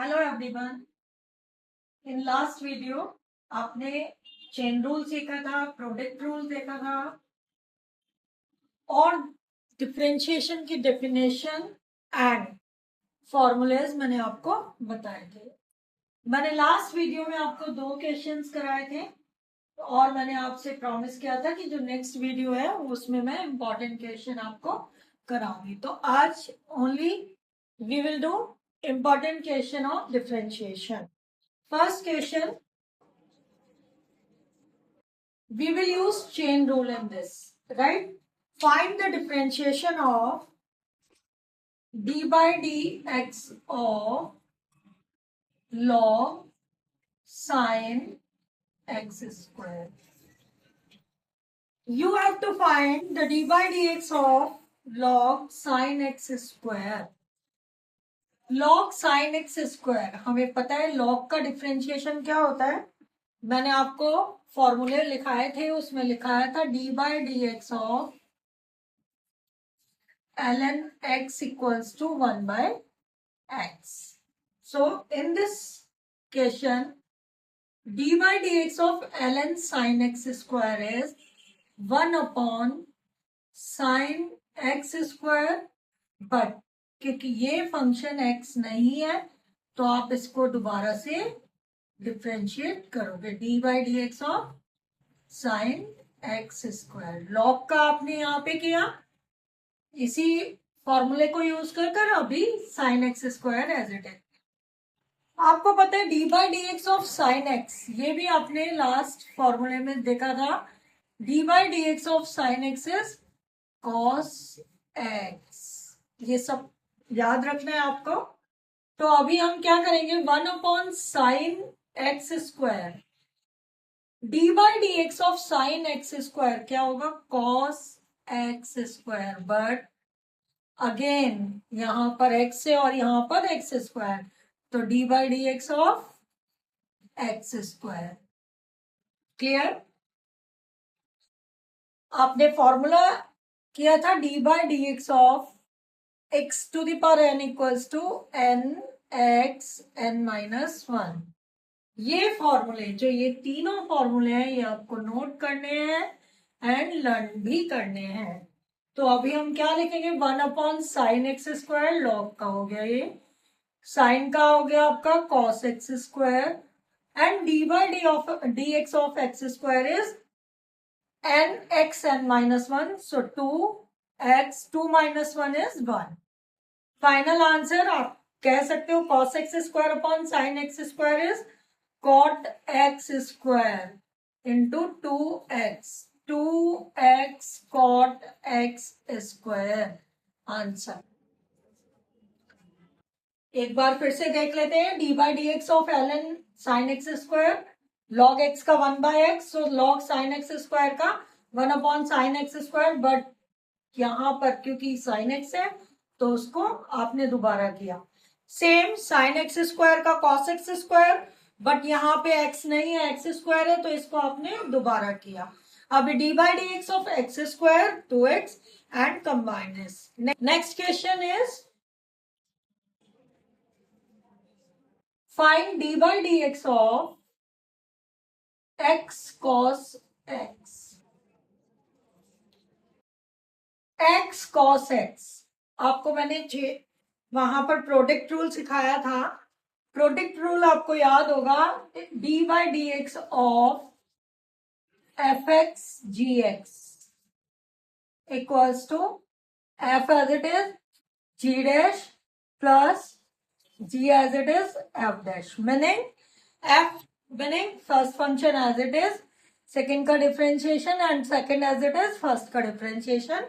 Hello everyone. In last video आपने chain rule सीखा था, प्रोडक्ट रूल देखा था और डिफरेंशिएशन की डेफिनेशन एंड फॉर्मूलेज मैंने आपको बताए थे। मैंने लास्ट वीडियो में आपको 2 क्वेश्चंस कराए थे और मैंने आपसे प्रॉमिस किया था कि जो नेक्स्ट वीडियो है उसमें मैं इंपॉर्टेंट क्वेश्चन आपको कराऊंगी। तो आज only we will do important question of differentiation. First question, we will use chain rule in this, right? Find the differentiation of d by dx of log sine x square. You have to find the d by dx of log sine x square. log sine x square हमें पता है log का differentiation क्या होता है। मैंने आपको फॉर्मूले लिखाए थे, उसमें लिखाया था d by dx of ln x equals to 1 by x. So in this question, d by dx of ln sin x square is 1 upon sin x square, but क्योंकि ये फंक्शन x नहीं है तो आप इसको दोबारा से डिफ्रेंशिएट करोगे। d by dx of sin x square log का आपने यहाँ पे किया, इसी फॉर्मूले को यूज कर अभी sine x square as it is. आपको पता है D by D x of sine X, ये भी आपने लास्ट फॉर्मूले में देखा था। D by D x of sine x is cos X, ये सब याद रखना है आपको। तो अभी हम क्या करेंगे, 1 upon sine x square, d by D x of sine x square क्या होगा, cos x square. But again यहां पर x है और यहां पर एक्स स्क्वायर, तो d by D x of x square. Clear? आपने फॉर्मूला किया था d by D x of x to the power n equals to n x n minus 1। ये फॉर्मूले, जो ये तीनों फॉर्मूले हैं, ये आपको नोट करने हैं एंड लर्न भी करने हैं। तो अभी हम क्या लिखेंगे, 1 upon sine x square, log का हो गया ये, साइन का हो गया आपका cos x square, and d by D x of x square is n x n minus 1, so 2x 2 minus 1 is 1। Final answer आप कह सकते हो cos x square upon sine x square is cot x square into 2x cot x square answer. एक बार फिर से देख लेते हैं, d by D x of l n sine x square, log x का 1 by x, so log sine x square का 1 upon sine x square, but यहां पर क्योंकि साइन एक्स है तो उसको आपने दोबारा किया। सेम साइन एक्स स्क्वायर का कॉस एक्स स्क्वायर, बट यहाँ पे x नहीं है, एक्स स्क्वायर है, तो इसको आपने दोबारा किया। अभी D by D x of x square 2x and combine this. Next question is find d by D x of x cos x। x cos x आपको मैंने वहां पर प्रोडक्ट रूल सिखाया था। प्रोडक्ट रूल आपको याद होगा, d by D x of f x g x equals to f as it is g dash plus g as it is f dash, meaning f meaning first function as it is, second का differentiation and second as it is first का differentiation.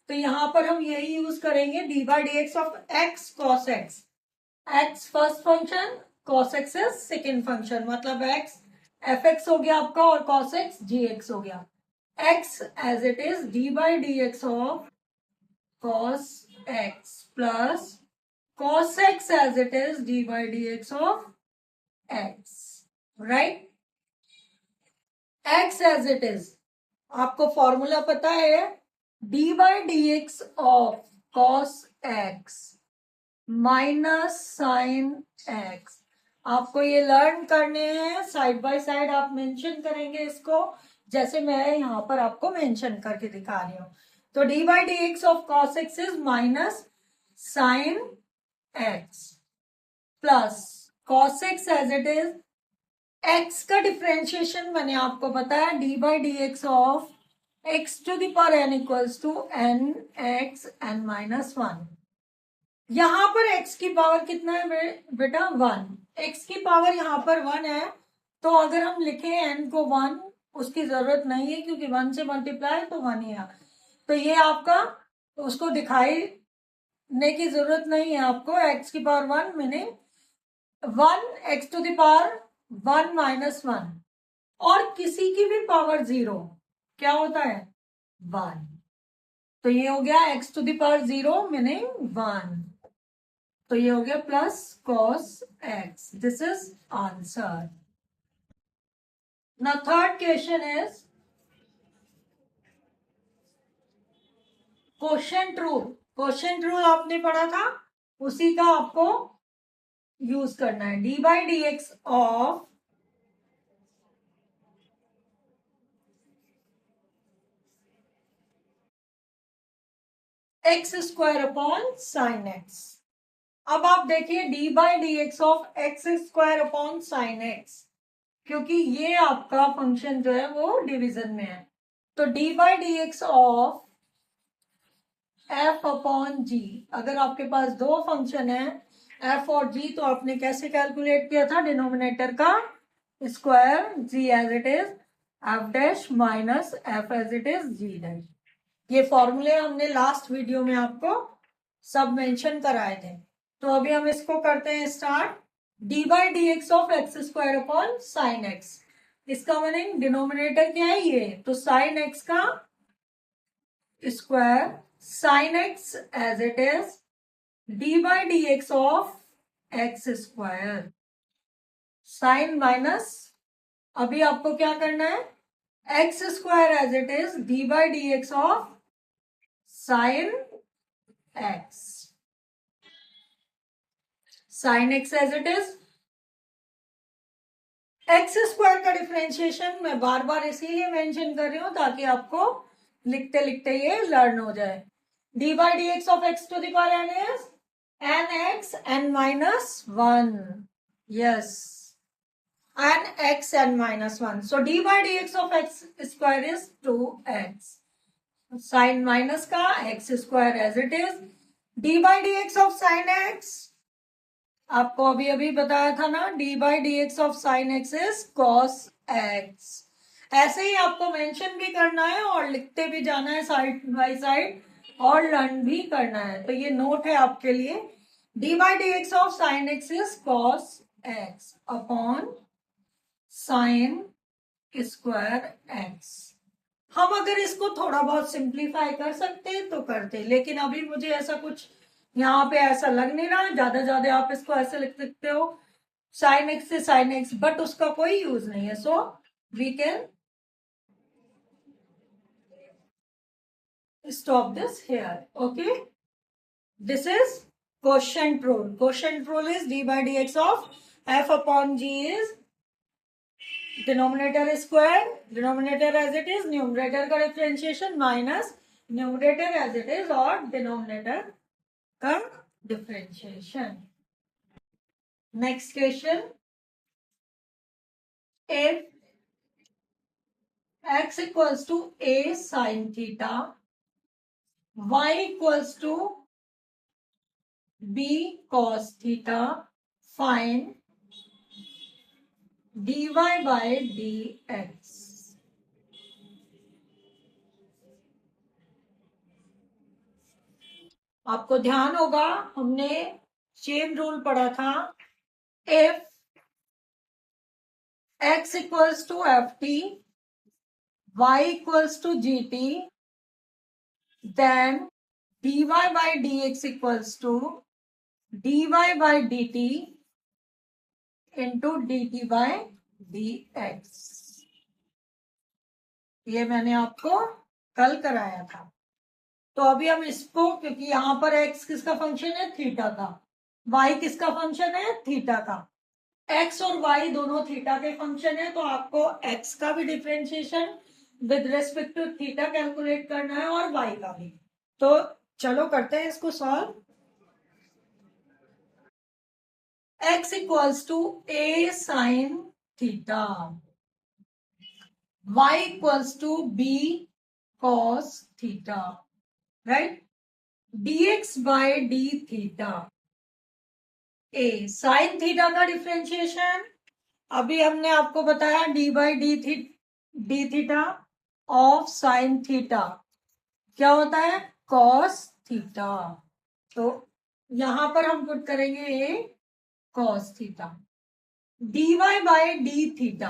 तो यहां पर हम यही use करेंगे, d by D x of x cos x, x first function, cos x is second function, मतलब x F x हो गया आपका और कॉस एक्स जी एक्स हो गया। X as it is d by D x of cos x plus cos x as it is d by dx of x, right? x as it is, आपको formula पता है, d by dx of cos x minus sine x. आपको ये learn करने हैं, side by side आप mention करेंगे इसको, जैसे मैं यहाँ पर आपको मेंशन करके दिखा रही हूँ। तो d by D x of cos x is minus sine x plus cos x as it is. X का डिफ्रेंशिएशन मैंने आपको बताया, d by D x of x to the power n equals to n x n minus one. यहां पर x की power कितना है बेटा? 1। x की पावर यहां पर 1 है, तो अगर हम लिखें n को 1, उसकी जरूरत नहीं है क्योंकि 1 से मल्टीप्लाई तो 1 ही है। तो ये आपका उसको दिखाने की जरूरत नहीं है आपको। x की power 1 meaning 1 x to the power 1 minus 1, और किसी की भी पावर 0 क्या होता है? 1। तो ये हो गया x to the power 0 meaning 1। तो ये हो गया plus cos x। This is answer. Now third question is quotient rule. Quotient rule आपने पढ़ा था, उसी का आपको यूज करना है। D by D x of x square upon sine x. अब आप देखिए d by D x of x square upon sine x, क्योंकि ये आपका फंक्शन जो है वो डिवीजन में है। तो d by D x of f upon g, अगर आपके पास दो फंक्शन है एफ और जी, तो आपने कैसे कैलकुलेट किया था? डिनोमिनेटर का square, g as it is f dash minus f as it is g dash. ये फॉर्मूले हमने लास्ट वीडियो में आपको सब मेंशन कराए थे। तो अभी हम इसको करते हैं start. D by D x of x square upon sine x, इसका मीनिंग डिनोमिनेटर क्या है? ये तो साइन एक्स का square, sine x as it is d by D x of x square, sine minus, अभी आपको क्या करना है? X square as it is d by D x of sine x, sine x as it is. X square का differentiation मैं बार बार इसीलिए mention कर रही हूं ताकि आपको लिखते लिखते ये लर्न हो जाए। D by D x of x to the power n is n x n minus one. Yes, n x n minus one. So d by D x of x square is 2x, sine minus का x square as it is d by D x of sine x. आपको अभी अभी बताया था ना, d by D x of sine x is cos x. ऐसे ही आपको मेंशन भी करना है और लिखते भी जाना है साइड बाय साइड, और लर्न भी करना है। तो ये नोट है आपके लिए। D by D x of sine x is cos x upon sine square x. हम अगर इसको थोड़ा बहुत सिंप्लीफाई कर सकते तो करते, लेकिन अभी मुझे ऐसा कुछ यहाँ पे ऐसा लग नहीं रहा। ज्यादा ज्यादा आप इसको ऐसे लिख सकते हो साइन एक्स से साइन एक्स, बट उसका कोई यूज नहीं है। So we can stop this here. Okay, this is quotient rule. Quotient rule is d by dx of f upon g is denominator square, denominator as it is, numerator का differentiation minus numerator as it is और denominator का differentiation. Next question, if x equals to a sin theta, y equals to b cos theta, find dy by dx। आपको ध्यान होगा हमने chain rule पढ़ा था। If x equals to f t, y equals to g t, then dy by dx equals to dy by dt into dt by dx। ये मैंने आपको कल कराया था। तो अभी हम इसको, क्योंकि यहां पर x किसका फंक्शन है? थीटा का, y किसका फंक्शन है? थीटा का। x और y दोनों थीटा के फंक्शन है, तो आपको x का भी differentiation with respect to theta calculate करना है और y का भी। तो चलो करते हैं इसको solve. x equals to a sine theta, y equals to b cos theta, right. dx by d theta, a sine theta का डिफरेंशिएशन अभी हमने आपको बताया, d by d theta of sine theta क्या होता है? Cos theta. तो यहां पर हम पुट करेंगे a cos theta, d y by d theta,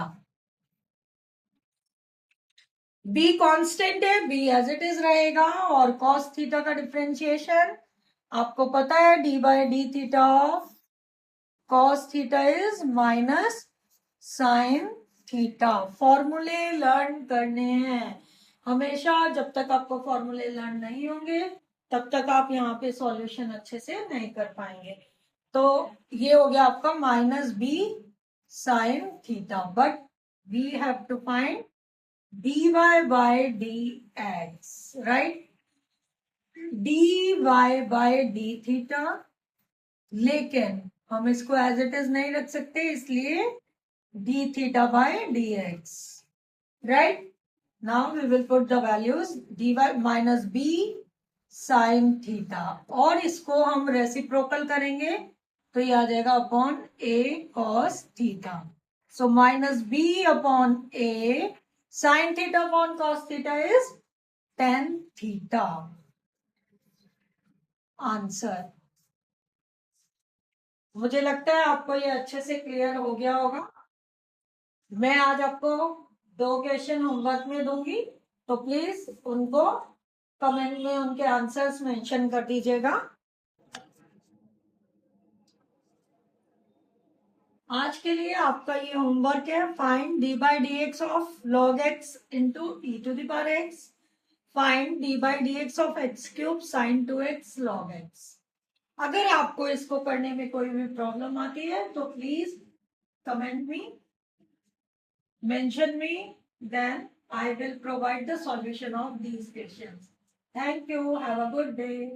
b constant है, बी एज इट इज रहेगा, और कॉस थीटा का डिफरेंशिएशन आपको पता है, D by d theta of cos theta is minus sine theta. फॉर्मूले लर्न करने हैं हमेशा। जब तक आपको फॉर्मूले लर्न नहीं होंगे तब तक आप यहाँ पे सॉल्यूशन अच्छे से नहीं कर पाएंगे। तो ये हो गया आपका minus b sine theta, but we have to find dy by d x, right. dy by d theta, लेकिन हम इसको एज इट इज नहीं रख सकते, इसलिए d theta by dx, right? Now we will put the values dy minus b sin theta, और इसको हम रेसिप्रोकल करेंगे तो ये आ जाएगा upon a cos theta. So minus b upon a sin theta upon cos theta is tan theta. Answer. मुझे लगता है आपको ये अच्छे से क्लियर हो गया होगा। मैं आज आपको 2 क्वेश्चन होमवर्क में दूंगी, तो प्लीज उनको कमेंट में उनके आंसर्स मेंशन कर दीजिएगा। आज के लिए आपका ये होमवर्क है, find d by D x of log x into e to the power x, find d by D x of x cube sine 2x log x. अगर आपको इसको करने में कोई भी प्रॉब्लम आती है तो प्लीज कमेंट में mention me, then I will provide the solution of these questions. Thank you. Have a good day.